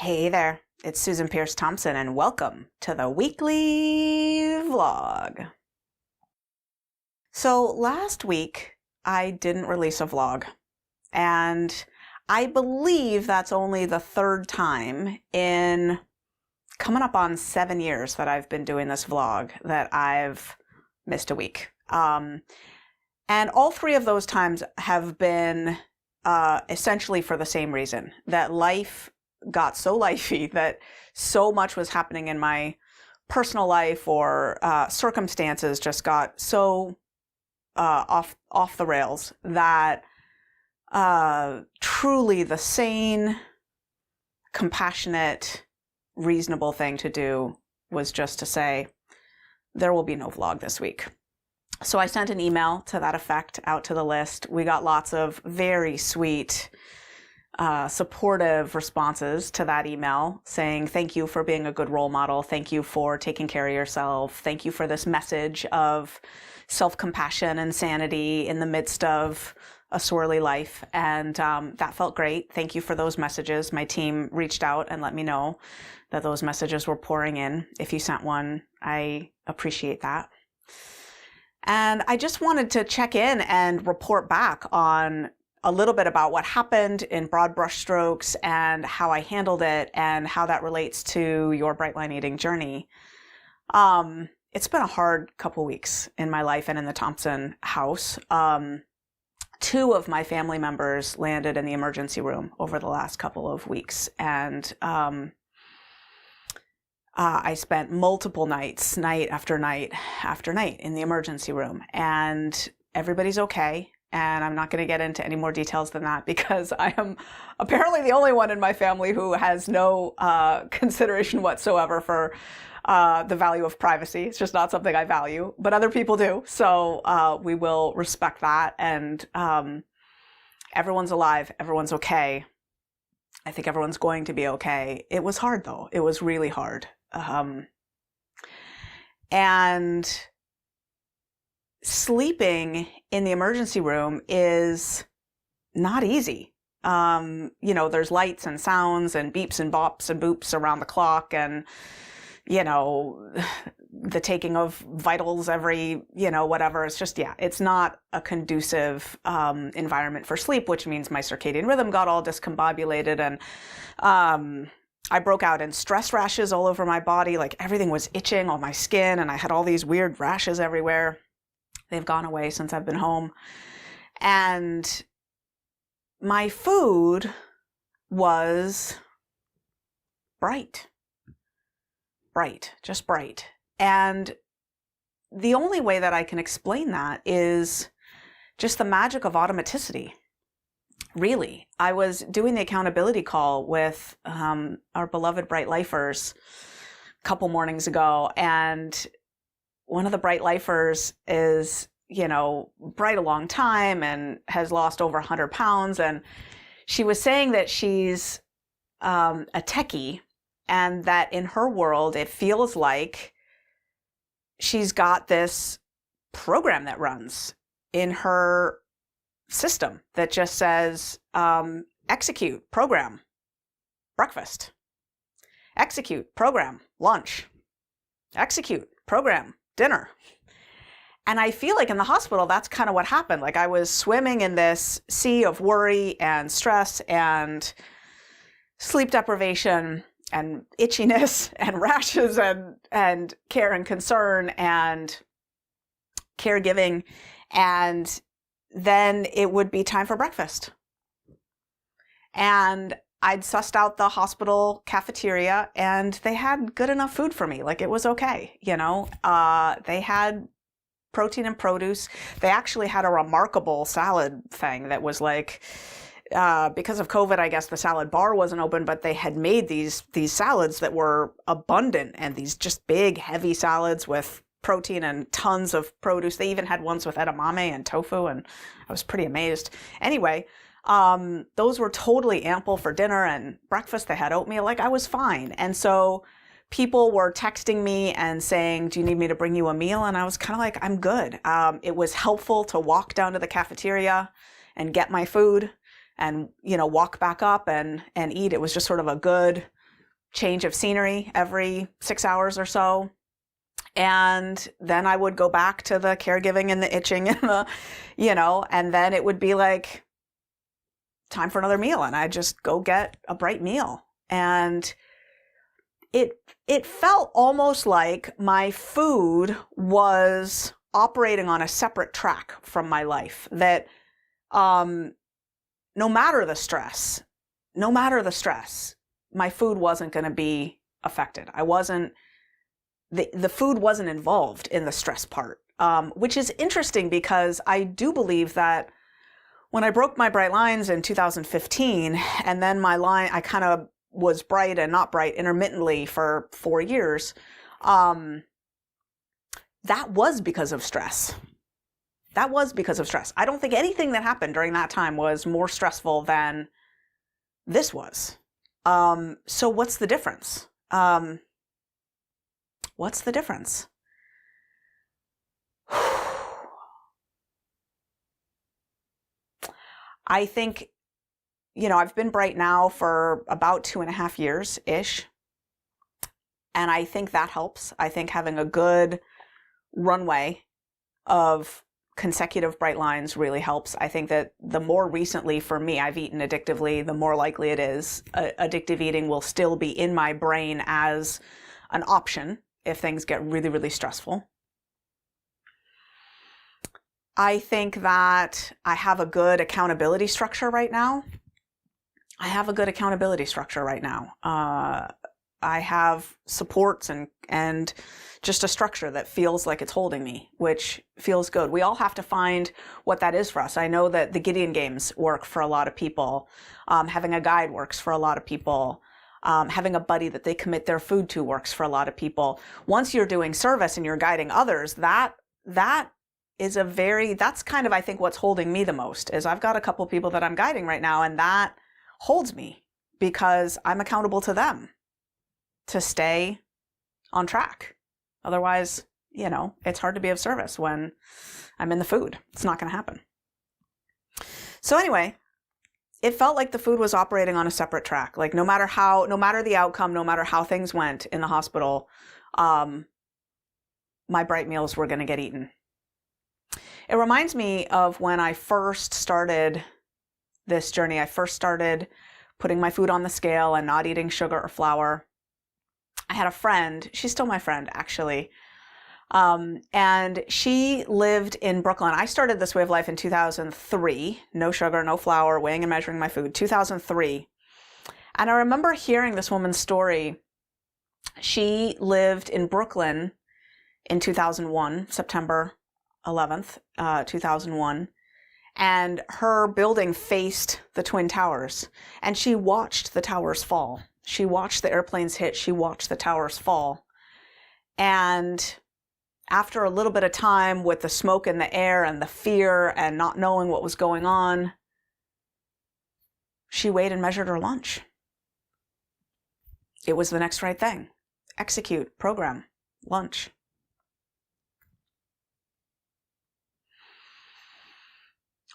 Hey there, it's Susan Pierce Thompson, and welcome to the weekly vlog. So last week I didn't release a vlog, and I believe that's only the third time in coming up on 7 years that I've been doing this vlog that I've missed a week. And all three of those times have been essentially for the same reason, that life got so lifey, that so much was happening in my personal life, or circumstances just got so off the rails that truly the sane, compassionate, reasonable thing to do was just to say, there will be no vlog this week. So I sent an email to that effect out to the list. We got lots of very sweet, supportive responses to that email saying, thank you for being a good role model. Thank you for taking care of yourself. Thank you for this message of self-compassion and sanity in the midst of a swirly life. And that felt great. Thank you for those messages. My team reached out and let me know that those messages were pouring in. If you sent one, I appreciate that. And I just wanted to check in and report back on a little bit about what happened in broad brushstrokes and how I handled it and how that relates to your bright line eating journey. It's been a hard couple weeks in my life and in the Thompson house. Two of my family members landed in the emergency room over the last couple of weeks, and I spent multiple nights, night after night after night, in the emergency room, and everybody's okay. And I'm not going to get into any more details than that, because I am apparently the only one in my family who has no consideration whatsoever for the value of privacy. It's just not something I value, but other people do. So we will respect that. And everyone's alive. Everyone's okay. I think everyone's going to be okay. It was hard, though. It was really hard. And sleeping in the emergency room is not easy. There's lights and sounds and beeps and bops and boops around the clock, and, the taking of vitals every, whatever. It's just, it's not a conducive environment for sleep, which means my circadian rhythm got all discombobulated, and I broke out in stress rashes all over my body. Like, everything was itching on my skin, and I had all these weird rashes everywhere. They've gone away since I've been home. And my food was bright, just bright. And the only way that I can explain that is just the magic of automaticity. Really, I was doing the accountability call with our beloved Bright Lifers a couple mornings ago, and one of the Bright Lifers is, bright a long time and has lost over 100 pounds. And she was saying that she's a techie, and that in her world, it feels like she's got this program that runs in her system that just says, execute, program, breakfast, execute, program, lunch, execute, program, dinner. And I feel like in the hospital, that's kind of what happened. Like, I was swimming in this sea of worry and stress and sleep deprivation and itchiness and rashes and care and concern and caregiving. And then it would be time for breakfast. And I'd sussed out the hospital cafeteria, and they had good enough food for me. Like, it was okay. They had protein and produce. They actually had a remarkable salad thing that was like, because of COVID, I guess the salad bar wasn't open, but they had made these salads that were abundant, and these just big, heavy salads with protein and tons of produce. They even had ones with edamame and tofu, and I was pretty amazed. Anyway, those were totally ample for dinner and breakfast. They had oatmeal. Like, I was fine. And so people were texting me and saying, do you need me to bring you a meal? And I was kind of like, I'm good. It was helpful to walk down to the cafeteria and get my food and, walk back up and eat. It was just sort of a good change of scenery every 6 hours or so. And then I would go back to the caregiving and the itching and the, and then it would be like time for another meal. And I'd just go get a bright meal. And it felt almost like my food was operating on a separate track from my life, that no matter the stress, my food wasn't going to be affected. The food wasn't involved in the stress part, which is interesting because I do believe that when I broke my bright lines in 2015, and then I kind of was bright and not bright intermittently for 4 years, that was because of stress. I don't think anything that happened during that time was more stressful than this was. So what's the difference? What's the difference? I think, I've been bright now for about 2.5 years-ish. And I think that helps. I think having a good runway of consecutive bright lines really helps. I think that the more recently for me I've eaten addictively, the more likely it is addictive eating will still be in my brain as an option if things get really, really stressful. I think that I have a good accountability structure right now. I have supports and just a structure that feels like it's holding me, which feels good. We all have to find what that is for us. I know that the Gideon games work for a lot of people. Having a guide works for a lot of people. Having a buddy that they commit their food to works for a lot of people. Once you're doing service and you're guiding others, that's kind of, I think, what's holding me the most is I've got a couple people that I'm guiding right now, and that holds me because I'm accountable to them to stay on track. Otherwise, it's hard to be of service when I'm in the food. It's not going to happen. So anyway, it felt like the food was operating on a separate track. Like no matter the outcome, no matter how things went in the hospital, my bright meals were going to get eaten. It reminds me of when I first started this journey. I first started putting my food on the scale and not eating sugar or flour. I had a friend, she's still my friend actually, and she lived in Brooklyn. I started this way of life in 2003, no sugar, no flour, weighing and measuring my food, 2003. And I remember hearing this woman's story. She lived in Brooklyn in 2001, September 11th, 2001. And her building faced the Twin Towers, and she watched the towers fall. She watched the airplanes hit. She watched the towers fall. And after a little bit of time with the smoke in the air and the fear and not knowing what was going on, she weighed and measured her lunch. It was the next right thing. Execute, program, lunch.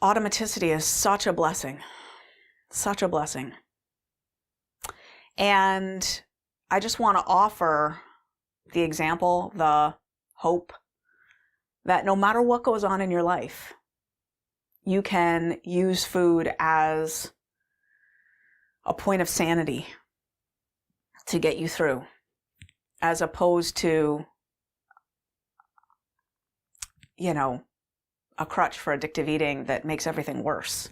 Automaticity is such a blessing. Such a blessing. And I just want to offer the example, the hope that no matter what goes on in your life, you can use food as a point of sanity to get you through, as opposed to, a crutch for addictive eating that makes everything worse.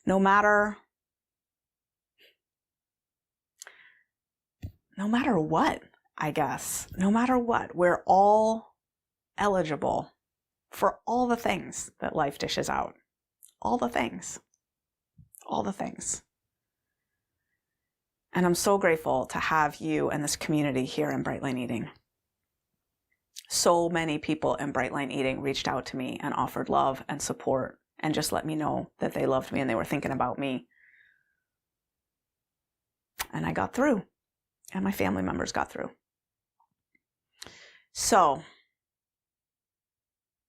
No matter what, I guess, no matter what, we're all eligible for all the things that life dishes out. All the things. And I'm so grateful to have you and this community here in Bright Line Eating. So many people in Bright Line Eating reached out to me and offered love and support and just let me know that they loved me and they were thinking about me. And I got through, and my family members got through. So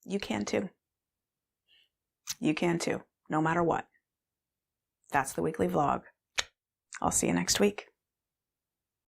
you can too. You can too, no matter what. That's the weekly vlog. I'll see you next week.